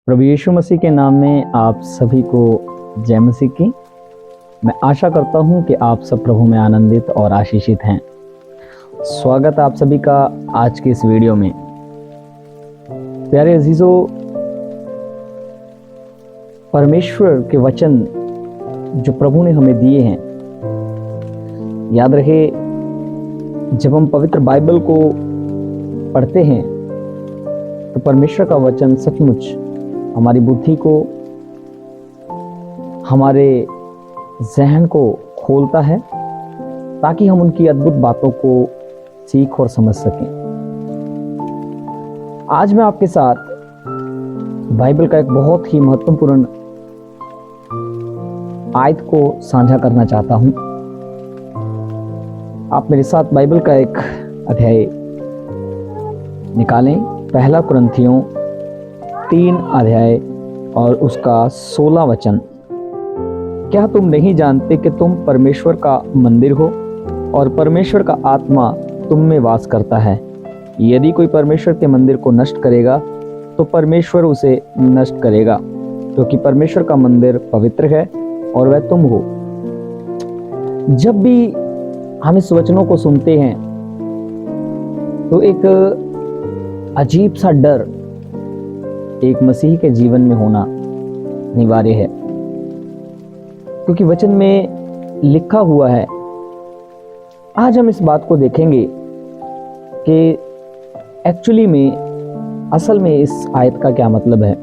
प्रभु यीशु मसीह के नाम में आप सभी को जय मसीह की। मैं आशा करता हूं कि आप सब प्रभु में आनंदित और आशीषित हैं। स्वागत आप सभी का आज की इस वीडियो में। प्यारे अजीजों, परमेश्वर के वचन जो प्रभु ने हमें दिए हैं, याद रहे जब हम पवित्र बाइबल को पढ़ते हैं तो परमेश्वर का वचन सचमुच हमारी बुद्धि को, हमारे जहन को खोलता है ताकि हम उनकी अद्भुत बातों को सीख और समझ सकें। आज मैं आपके साथ बाइबल का एक बहुत ही महत्वपूर्ण आयत को साझा करना चाहता हूं। आप मेरे साथ बाइबल का एक अध्याय निकालें, पहला कुरिन्थियों 3 अध्याय और उसका 16 वचन। क्या तुम नहीं जानते कि तुम परमेश्वर का मंदिर हो और परमेश्वर का आत्मा तुम में वास करता है? यदि कोई परमेश्वर के मंदिर को नष्ट करेगा तो परमेश्वर उसे नष्ट करेगा, क्योंकि परमेश्वर का मंदिर पवित्र है और वह तुम हो। जब भी हम इस वचनों को सुनते हैं तो एक अजीब सा डर एक मसीह के जीवन में होना अनिवार्य है, क्योंकि वचन में लिखा हुआ है। आज हम इस बात को देखेंगे कि एक्चुअली में, असल में इस आयत का क्या मतलब है।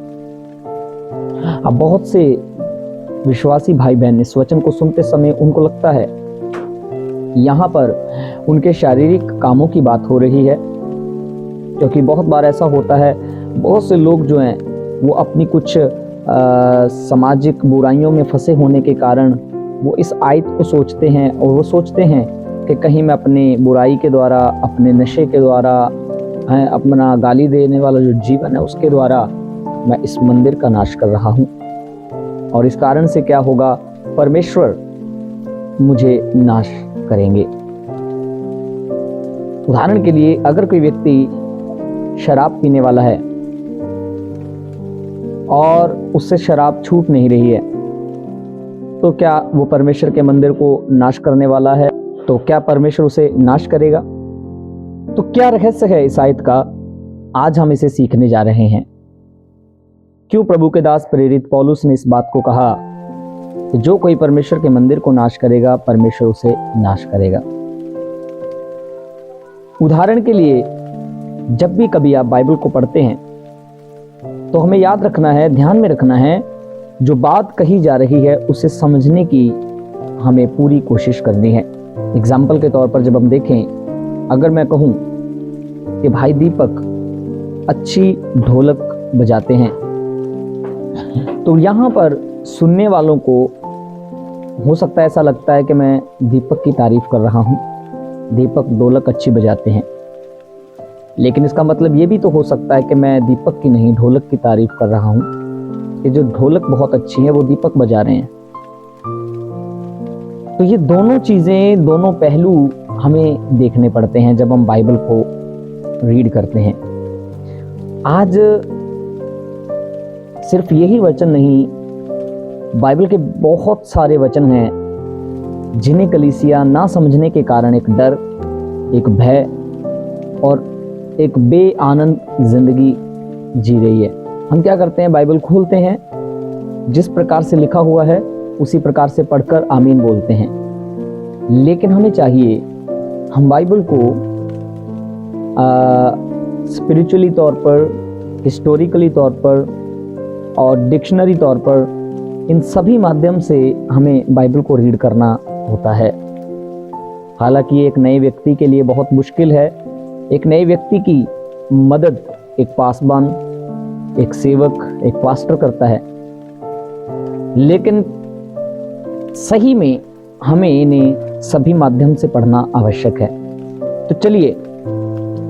अब बहुत से विश्वासी भाई बहन इस वचन को सुनते समय उनको लगता है यहाँ पर उनके शारीरिक कामों की बात हो रही है, क्योंकि बहुत बार ऐसा होता है, बहुत से लोग जो हैं वो अपनी कुछ सामाजिक बुराइयों में फंसे होने के कारण वो इस आयत को सोचते हैं और वो सोचते हैं कि कहीं मैं अपनी बुराई के द्वारा, अपने नशे के द्वारा, अपना गाली देने वाला जो जीवन है उसके द्वारा मैं इस मंदिर का नाश कर रहा हूँ, और इस कारण से क्या होगा, परमेश्वर मुझे नाश करेंगे। उदाहरण के लिए, अगर कोई व्यक्ति शराब पीने वाला है और उससे शराब छूट नहीं रही है, तो क्या वो परमेश्वर के मंदिर को नाश करने वाला है? तो क्या परमेश्वर उसे नाश करेगा? तो क्या रहस्य है इस आयत का? आज हम इसे सीखने जा रहे हैं। क्यों प्रभु के दास प्रेरित पौलुस ने इस बात को कहा कि जो कोई परमेश्वर के मंदिर को नाश करेगा, परमेश्वर उसे नाश करेगा। उदाहरण के लिए, जब भी कभी आप बाइबल को पढ़ते हैं तो हमें याद रखना है, ध्यान में रखना है, जो बात कही जा रही है उसे समझने की हमें पूरी कोशिश करनी है। एग्जाम्पल के तौर पर जब हम देखें, अगर मैं कहूं कि भाई दीपक अच्छी ढोलक बजाते हैं, तो यहाँ पर सुनने वालों को हो सकता है ऐसा लगता है कि मैं दीपक की तारीफ कर रहा हूँ, दीपक ढोलक अच्छी बजाते हैं। लेकिन इसका मतलब ये भी तो हो सकता है कि मैं दीपक की नहीं, ढोलक की तारीफ कर रहा हूँ कि जो ढोलक बहुत अच्छी है वो दीपक बजा रहे हैं। तो ये दोनों चीजें, दोनों पहलू हमें देखने पड़ते हैं जब हम बाइबल को रीड करते हैं। आज सिर्फ यही वचन नहीं, बाइबल के बहुत सारे वचन हैं जिन्हें कलीसिया ना समझने के कारण एक डर, एक भय और एक बेआनंद जिंदगी जी रही है। हम क्या करते हैं, बाइबल खोलते हैं, जिस प्रकार से लिखा हुआ है उसी प्रकार से पढ़कर आमीन बोलते हैं। लेकिन हमें चाहिए, हम बाइबल को स्पिरिचुअली तौर पर, हिस्टोरिकली तौर पर और डिक्शनरी तौर पर, इन सभी माध्यम से हमें बाइबल को रीड करना होता है। हालांकि एक नए व्यक्ति के लिए बहुत मुश्किल है। एक नए व्यक्ति की मदद एक पासवान, एक सेवक, एक पास्टर करता है, लेकिन सही में हमें इन्हें सभी माध्यम से पढ़ना आवश्यक है। तो चलिए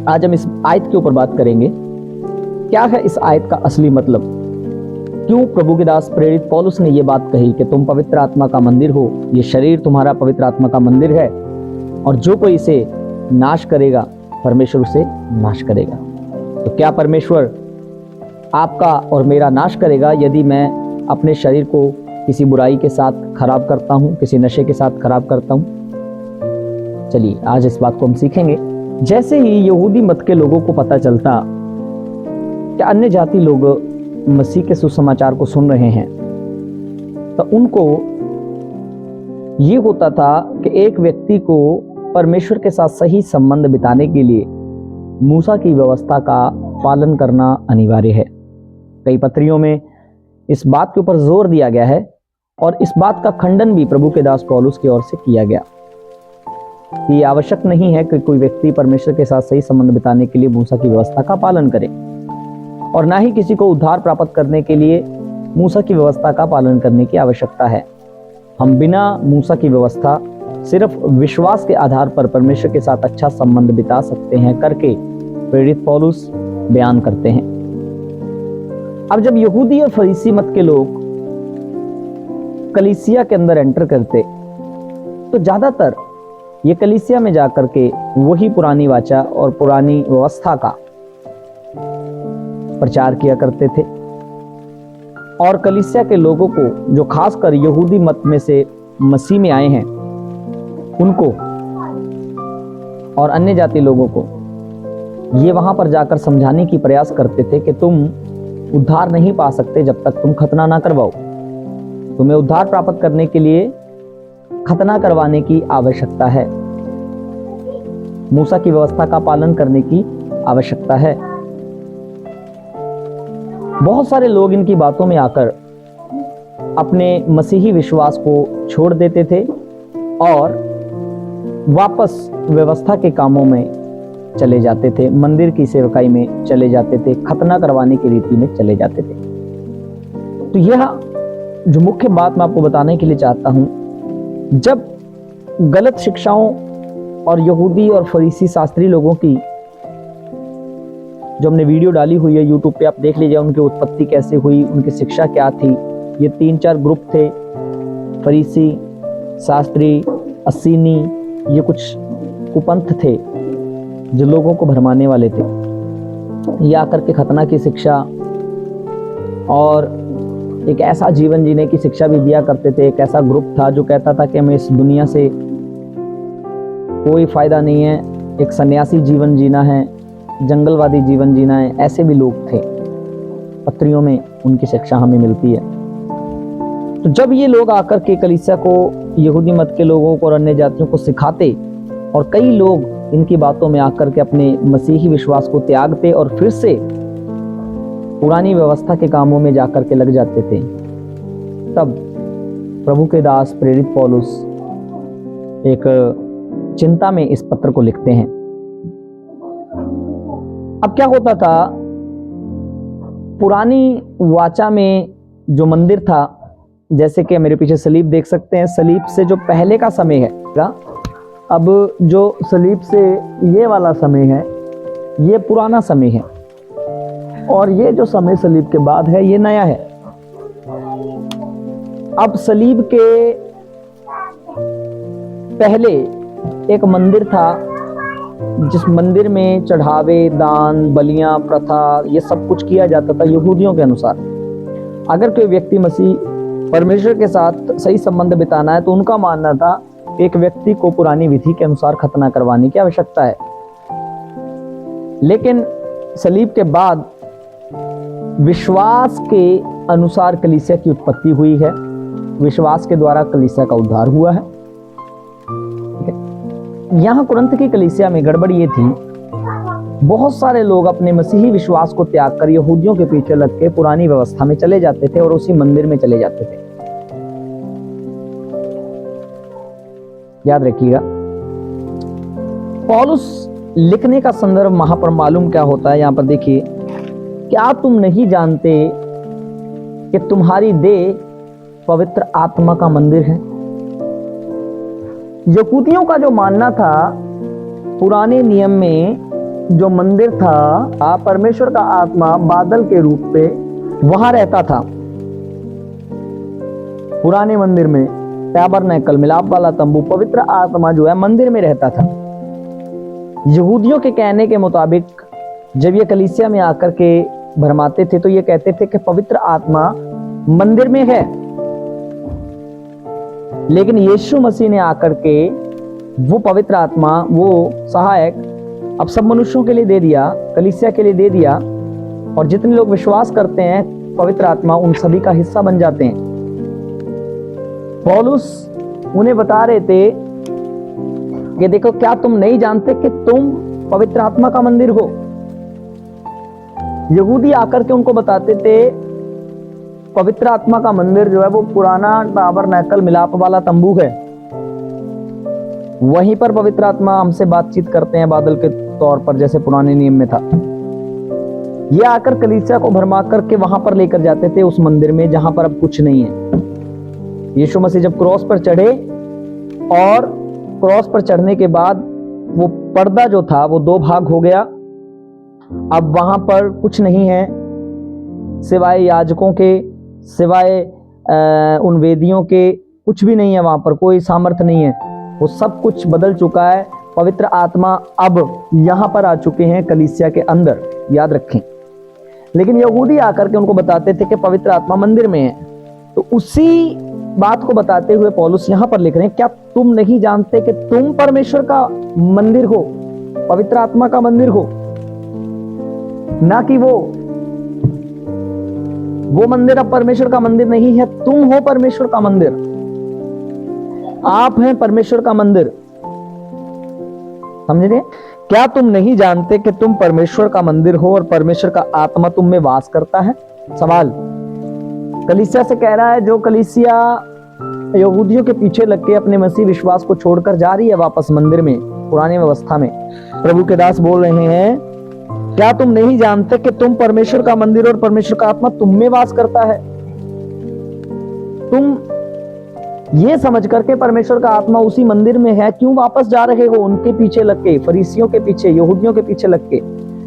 आज हम इस आयत के ऊपर बात करेंगे। क्या है इस आयत का असली मतलब? क्यों प्रभु के दास प्रेरित पौलुस ने यह बात कही कि तुम पवित्र आत्मा का मंदिर हो, ये शरीर तुम्हारा पवित्र आत्मा का मंदिर है, और जो कोई इसे नाश करेगा परमेश्वर उसे नाश करेगा। तो क्या परमेश्वर आपका और मेरा नाश करेगा यदि मैं अपने शरीर को किसी बुराई के साथ खराब करता हूँ, किसी नशे के साथ खराब करता हूँ। चलिए आज इस बात को हम सीखेंगे। जैसे ही यहूदी मत के लोगों को पता चलता कि अन्य जाति लोग मसीह के सुसमाचार को सुन रहे हैं, तो उनको ये होता था कि एक व्यक्ति को परमेश्वर के साथ सही संबंध बिताने के लिए मूसा की व्यवस्था का पालन करना अनिवार्य है। कई पत्रियों में इस बात के ऊपर जोर दिया गया है और इस बात का खंडन भी प्रभु के दास पौलुस की ओर से किया गया। ये आवश्यक नहीं है कि कोई व्यक्ति परमेश्वर के साथ सही संबंध बिताने के लिए मूसा की व्यवस्था का पालन करे, और ना ही किसी को उद्धार प्राप्त करने के लिए मूसा की व्यवस्था का पालन करने की आवश्यकता है। हम बिना मूसा की व्यवस्था सिर्फ विश्वास के आधार पर परमेश्वर के साथ अच्छा संबंध बिता सकते हैं करके प्रेरित पौलुस बयान करते हैं। अब जब यहूदी और फरीसी मत के लोग कलीसिया के अंदर एंटर करते तो ज्यादातर ये कलीसिया में जाकर के वही पुरानी वाचा और पुरानी व्यवस्था का प्रचार किया करते थे, और कलीसिया के लोगों को, जो खासकर यहूदी मत में से मसीह में आए हैं, उनको और अन्य जाति लोगों को ये वहां पर जाकर समझाने की प्रयास करते थे कि तुम उद्धार नहीं पा सकते जब तक तुम खतना ना करवाओ। तुम्हें उद्धार प्राप्त करने के लिए खतना करवाने की आवश्यकता है, मूसा की व्यवस्था का पालन करने की आवश्यकता है। बहुत सारे लोग इनकी बातों में आकर अपने मसीही विश्वास को छोड़ देते थे और वापस व्यवस्था के कामों में चले जाते थे, मंदिर की सेवकाई में चले जाते थे, खतना करवाने की रीति में चले जाते थे। तो यह जो मुख्य बात मैं आपको बताने के लिए चाहता हूं, जब गलत शिक्षाओं और यहूदी और फरीसी शास्त्री लोगों की जो हमने वीडियो डाली हुई है यूट्यूब पे, आप देख लीजिए उनकी उत्पत्ति कैसे हुई, उनकी शिक्षा क्या थी। ये 3-4 ग्रुप थे, फरीसी, शास्त्री, अस्सीनी, ये कुछ कुपंथ थे जो लोगों को भरमाने वाले थे। ये आकर के खतना की शिक्षा और एक ऐसा जीवन जीने की शिक्षा भी दिया करते थे। एक ऐसा ग्रुप था जो कहता था कि हमें इस दुनिया से कोई फायदा नहीं है, एक सन्यासी जीवन जीना है, जंगलवादी जीवन जीना है। ऐसे भी लोग थे, पत्रियों में उनकी शिक्षा हमें मिलती है। तो जब ये लोग आकर के कलीसिया को, यहूदी मत के लोगों को और अन्य जातियों को सिखाते, और कई लोग इनकी बातों में आकर के अपने मसीही विश्वास को त्यागते और फिर से पुरानी व्यवस्था के कामों में जाकर के लग जाते थे, तब प्रभु के दास प्रेरित पौलुस एक चिंता में इस पत्र को लिखते हैं। अब क्या होता था, पुरानी वाचा में जो मंदिर था, जैसे कि मेरे पीछे सलीब देख सकते हैं, सलीब से जो पहले का समय है, अब जो सलीब से ये वाला समय है, ये पुराना समय है, और ये जो समय सलीब के बाद है, ये नया है। अब सलीब के पहले एक मंदिर था, जिस मंदिर में चढ़ावे, दान, बलियां, प्रथा, ये सब कुछ किया जाता था यहूदियों के अनुसार। अगर कोई व्यक्ति मसीह परमेश्वर के साथ सही संबंध बिताना है, तो उनका मानना था एक व्यक्ति को पुरानी विधि के अनुसार खतना करवाने की आवश्यकता है। लेकिन सलीब के बाद विश्वास के अनुसार कलीसिया की उत्पत्ति हुई है, विश्वास के द्वारा कलीसिया का उद्धार हुआ है। यहां कुरंथ की कलीसिया में गड़बड़ ये थी, बहुत सारे लोग अपने मसीही विश्वास को त्याग कर यहूदियों के पीछे लग के पुरानी व्यवस्था में चले जाते थे और उसी मंदिर में चले जाते थे। याद रखिएगा, पौलुस लिखने का संदर्भ वहां पर मालूम क्या होता है। यहां पर देखिए, क्या तुम नहीं जानते कि तुम्हारी देह पवित्र आत्मा का मंदिर है? यहूदियों का जो मानना था, पुराने नियम में जो मंदिर था, परमेश्वर का आत्मा बादल के रूप में वहां रहता था। पुराने मंदिर में टैबरनेकल, मिलाप वाला तंबू, पवित्र आत्मा जो है मंदिर में रहता था। यहूदियों के कहने के मुताबिक जब ये कलीसिया में आकर के भरमाते थे तो ये कहते थे कि पवित्र आत्मा मंदिर में है, लेकिन यीशु मसीह ने आकर के वो पवित्र आत्मा, वो सहायक अब सब मनुष्यों के लिए दे दिया, कलीसिया के लिए दे दिया, और जितने लोग विश्वास करते हैं पवित्र आत्मा उन सभी का हिस्सा बन जाते हैं। पौलुस उन्हें बता रहे थे कि देखो, क्या तुम नहीं जानते कि तुम पवित्र आत्मा का मंदिर हो? यहूदी आकर के उनको बताते थे पवित्र आत्मा का मंदिर जो है वो पुराना ताबरनाकल मिलाप वाला तंबू है, वहीं पर पवित्र आत्मा हमसे बातचीत करते हैं बादल के तौर पर, जैसे पुराने नियम में था। ये आकर कलीसिया को भरमा करके वहां पर लेकर जाते थे, उस मंदिर में जहां पर अब कुछ नहीं है। यीशु मसीह जब क्रॉस पर चढ़े और क्रॉस पर चढ़ने के बाद वो पर्दा जो था वो दो भाग हो गया। अब वहां पर कुछ नहीं है सिवाय याजकों के, सिवाय उन वेदियों के, कुछ भी नहीं है वहां पर, कोई सामर्थ्य नहीं है, वो सब कुछ बदल चुका है। पवित्र आत्मा अब यहां पर आ चुके हैं कलीसिया के अंदर, याद रखें। लेकिन यहूदी आकर के उनको बताते थे कि पवित्र आत्मा मंदिर में है। तो उसी बात को बताते हुए पौलुस यहां पर लिख रहे हैं, क्या तुम नहीं जानते कि तुम परमेश्वर का मंदिर हो, पवित्र आत्मा का मंदिर हो? ना कि वो मंदिर अब परमेश्वर का मंदिर नहीं है, तुम हो परमेश्वर का मंदिर, आप हैं परमेश्वर का मंदिर। समझ रहे? क्या तुम नहीं जानते कि तुम परमेश्वर का मंदिर हो और परमेश्वर का आत्मा तुम में वास करता है? सवाल कलीसिया से कह रहा है, जो कलीसिया यहूदियों के पीछे लग के अपने मसीह विश्वास को छोड़कर जा रही है वापस मंदिर में, पुरानी व्यवस्था में। प्रभु के दास बोल रहे हैं, क्या तुम नहीं जानते कि तुम परमेश्वर का मंदिर और परमेश्वर का आत्मा तुम में वास करता है? तुम ये समझ करके परमेश्वर का आत्मा उसी मंदिर में है, क्यों वापस जा रहे हो उनके पीछे लग के, फरीसियों के पीछे, यहूदियों के पीछे लग के?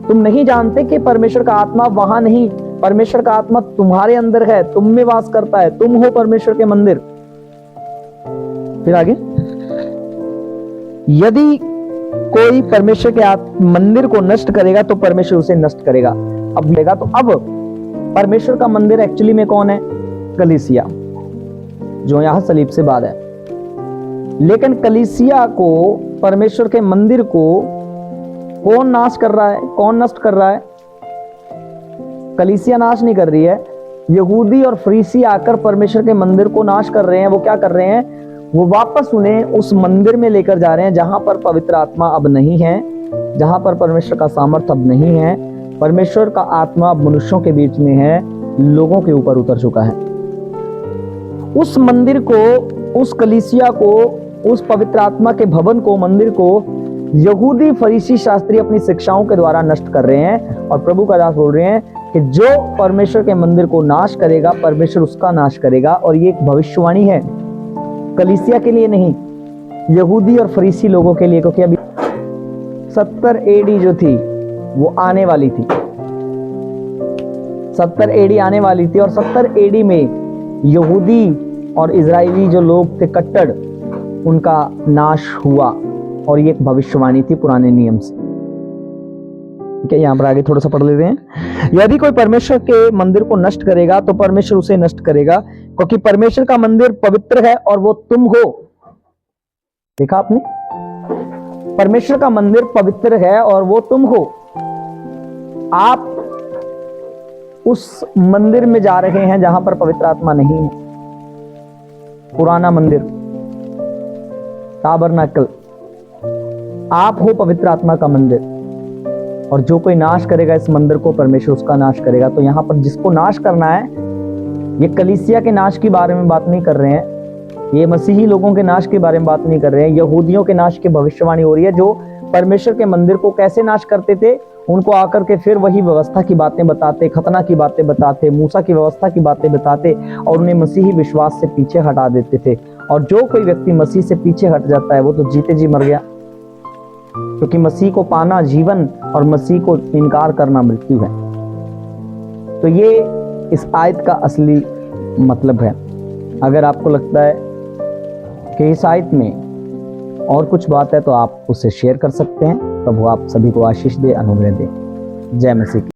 तुम नहीं जानते कि परमेश्वर का आत्मा वहां नहीं, परमेश्वर का आत्मा तुम्हारे अंदर है, तुम में वास करता है, तुम हो परमेश्वर के मंदिर। फिर आगे, यदि कोई परमेश्वर के मंदिर को नष्ट करेगा तो परमेश्वर उसे नष्ट करेगा। अब लेगा तो अब परमेश्वर का मंदिर एक्चुअली में कौन है? कलीसिया, जो यहां सलीब से बाद है। लेकिन कलीसिया को, परमेश्वर के मंदिर को कौन नाश कर रहा है? कौन नष्ट कर रहा है? कलीसिया नाश नहीं कर रही है, यहूदी और फरीसी आकर परमेश्वर के मंदिर को नाश कर रहे हैं। वो क्या कर रहे हैं? वो वापस उन्हें उस मंदिर में लेकर जा रहे हैं जहां पर पवित्र आत्मा अब नहीं है, जहां पर परमेश्वर का सामर्थ्य अब नहीं है। परमेश्वर का आत्मा अब मनुष्यों के बीच में है, लोगों के ऊपर उतर चुका है। उस मंदिर को, उस कलीसिया को, उस पवित्र आत्मा के भवन को, मंदिर को यहूदी फरीसी शास्त्री अपनी शिक्षाओं के द्वारा नष्ट कर रहे हैं। और प्रभु का दास बोल रहे हैं कि जो परमेश्वर के मंदिर को नाश करेगा, परमेश्वर उसका नाश करेगा। और ये एक भविष्यवाणी है, कलीसिया के लिए नहीं, यहूदी और फरीसी लोगों के लिए, क्योंकि अभी 70 एडी जो थी वो आने वाली थी, 70 एडी आने वाली थी। और 70 एडी में यहूदी और इजरायली जो लोग थे कट्टर, उनका नाश हुआ। और ये एक भविष्यवाणी थी पुराने नियम से। ठीक है, यहां पर आगे थोड़ा सा पढ़ लेते हैं। यदि कोई परमेश्वर के मंदिर को नष्ट करेगा तो परमेश्वर उसे नष्ट करेगा, क्योंकि परमेश्वर का मंदिर पवित्र है और वो तुम हो। देखा आपने? परमेश्वर का मंदिर पवित्र है और वो तुम हो। आप उस मंदिर में जा रहे हैं जहां पर पवित्र आत्मा नहीं है। पुराना मंदिर, ताबरनाकल, आप हो पवित्र आत्मा का मंदिर। और जो कोई नाश करेगा इस मंदिर को, परमेश्वर उसका नाश करेगा। तो यहां पर जिसको नाश करना है, ये कलीसिया के नाश के बारे में बात नहीं कर रहे हैं, ये मसीही लोगों के नाश के बारे में बात नहीं कर रहे हैं, यहूदियों के नाश की भविष्यवाणी हो रही है, जो परमेश्वर के मंदिर को कैसे नाश करते थे। उनको आकर के फिर वही व्यवस्था की बातें बताते, खतना की बातें बताते, मूसा की व्यवस्था की बातें बताते और उन्हें मसीही विश्वास से पीछे हटा देते थे। और जो कोई व्यक्ति मसीह से पीछे हट जाता है वो तो जीते जी मर गया, क्योंकि मसीह को पाना जीवन और मसीह को इनकार करना मृत्यु है। तो ये इस आयत का असली मतलब है। अगर आपको लगता है कि इस आयत में और कुछ बात है तो आप उसे शेयर कर सकते हैं। प्रभु आप सभी को आशीष दे, अनुग्रह दे। जय मसीह।